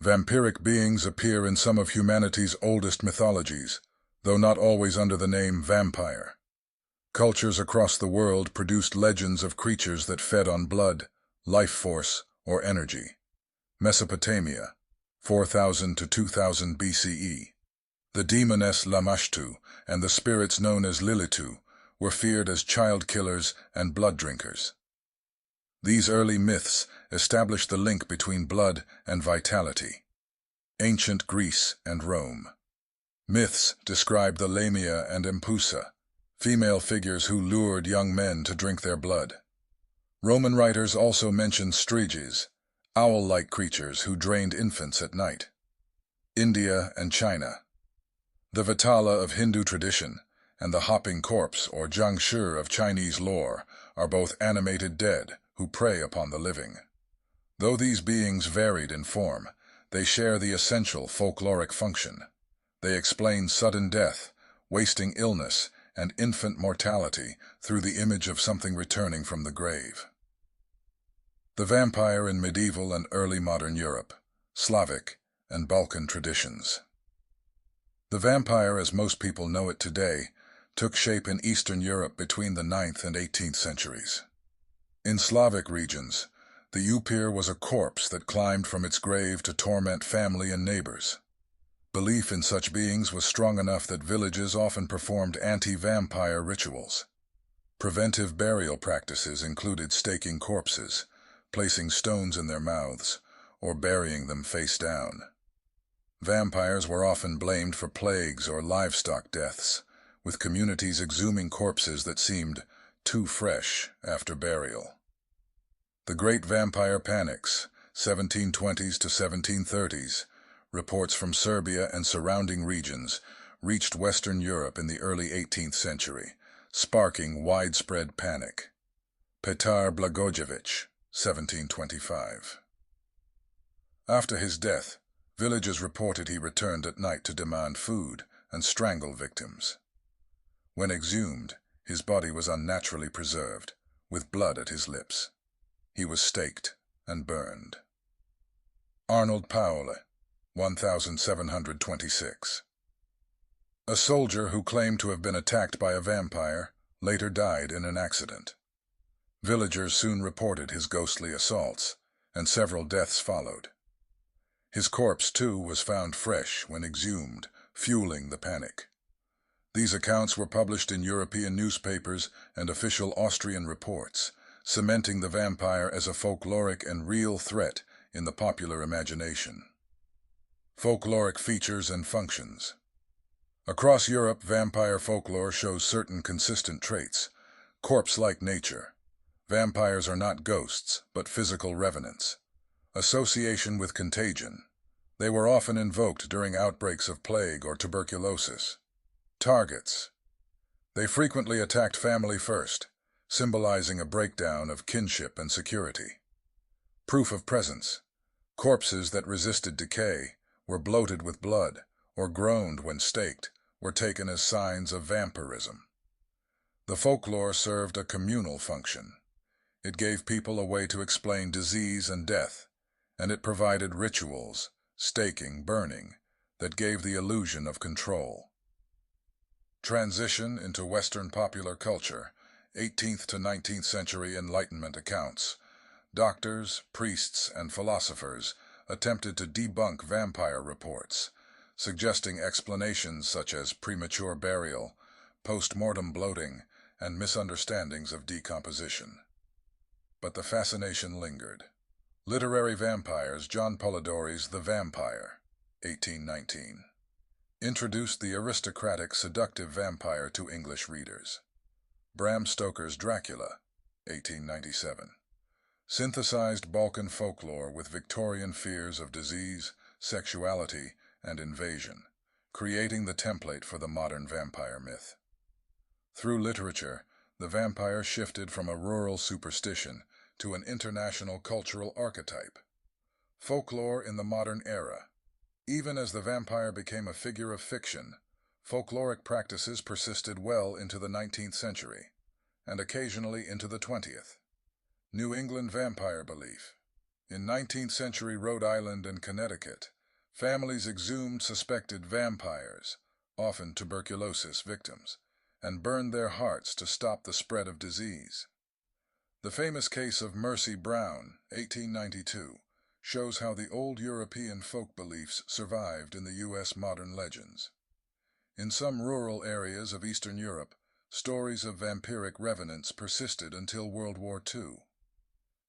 Vampiric beings appear in some of humanity's oldest mythologies, though not always under the name vampire. Cultures across the world produced legends of creatures that fed on blood, life force, or energy. Mesopotamia, 4000 to 2000 BCE. The demoness Lamashtu and the spirits known as Lilitu were feared as child killers and blood drinkers. These early myths established the link between blood and vitality. Ancient Greece and Rome. Myths describe the Lamia and Empusa, female figures who lured young men to drink their blood. Roman writers also mention striges, owl-like creatures who drained infants at night. India and China. The Vitala of Hindu tradition and the hopping corpse or Jiangshi of Chinese lore are both animated dead who prey upon the living. Though these beings varied in form, they share the essential folkloric function. They explain sudden death, wasting illness, and infant mortality through the image of something returning from the grave. The vampire in medieval and early modern Europe, Slavic, and Balkan traditions. The vampire, as most people know it today, took shape in Eastern Europe between the 9th and 18th centuries. In Slavic regions, the upir was a corpse that climbed from its grave to torment family and neighbors. Belief in such beings was strong enough that villages often performed anti-vampire rituals. Preventive burial practices included staking corpses, placing stones in their mouths, or burying them face down. Vampires were often blamed for plagues or livestock deaths, with communities exhuming corpses that seemed too fresh after burial. The Great Vampire Panics, 1720s to 1730s, reports from Serbia and surrounding regions, reached Western Europe in the early 18th century, sparking widespread panic. Petar Blagojevich, 1725. After his death, villagers reported he returned at night to demand food and strangle victims. When exhumed, his body was unnaturally preserved, with blood at his lips. He was staked and burned. Arnold Paule, 1726. A soldier who claimed to have been attacked by a vampire later died in an accident. Villagers soon reported his ghostly assaults, and several deaths followed. His corpse, too, was found fresh when exhumed, fueling the panic. These accounts were published in European newspapers and official Austrian reports, cementing the vampire as a folkloric and real threat in the popular imagination. Folkloric features and functions. Across Europe, vampire folklore shows certain consistent traits. Corpse-like nature. Vampires are not ghosts, but physical revenants. Association with contagion. They were often invoked during outbreaks of plague or tuberculosis. Targets. They frequently attacked family first, symbolizing a breakdown of kinship and security. Proof of presence. Corpses that resisted decay, were bloated with blood, or groaned when staked, were taken as signs of vampirism. The folklore served a communal function. It gave people a way to explain disease and death, and it provided rituals, staking, burning, that gave the illusion of control. Transition into Western popular culture, 18th to 19th century Enlightenment accounts. Doctors, priests, and philosophers attempted to debunk vampire reports, suggesting explanations such as premature burial, post-mortem bloating, and misunderstandings of decomposition. But the fascination lingered. Literary vampires. John Polidori's The Vampire, 1819, introduced the aristocratic, seductive vampire to English readers. Bram Stoker's Dracula, 1897, synthesized Balkan folklore with Victorian fears of disease, sexuality, and invasion, creating the template for the modern vampire myth. Through literature, the vampire shifted from a rural superstition to an international cultural archetype. Folklore in the modern era. Even as the vampire became a figure of fiction, folkloric practices persisted well into the 19th century, and occasionally into the 20th. New England vampire belief. In 19th century Rhode Island and Connecticut, Families exhumed suspected vampires, often tuberculosis victims, and burned their hearts to stop the spread of disease. The famous case of Mercy Brown, 1892, shows how the old European folk beliefs survived in the U.S. modern legends. In some rural areas of Eastern Europe, stories of vampiric revenants persisted until World War II.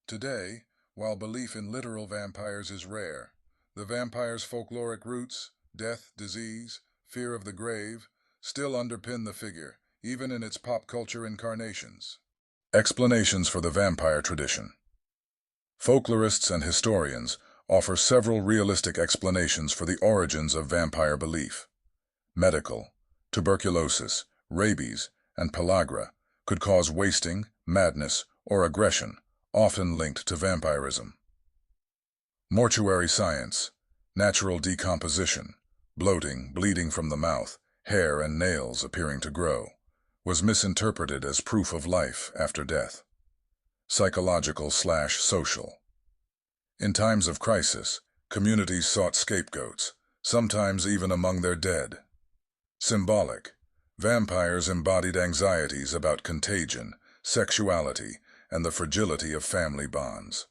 Today, while belief in literal vampires is rare, the vampire's folkloric roots, death, disease, fear of the grave, still underpin the figure, even in its pop culture incarnations. Explanations for the vampire tradition. Folklorists and historians offer several realistic explanations for the origins of vampire belief. Medical, tuberculosis, rabies, and pellagra could cause wasting, madness, or aggression, often linked to vampirism. Mortuary science, natural decomposition, bloating, bleeding from the mouth, hair and nails appearing to grow, was misinterpreted as proof of life after death. Psychological/social. In times of crisis, communities sought scapegoats, sometimes even among their dead. Symbolic. Vampires embodied anxieties about contagion, sexuality, and the fragility of family bonds.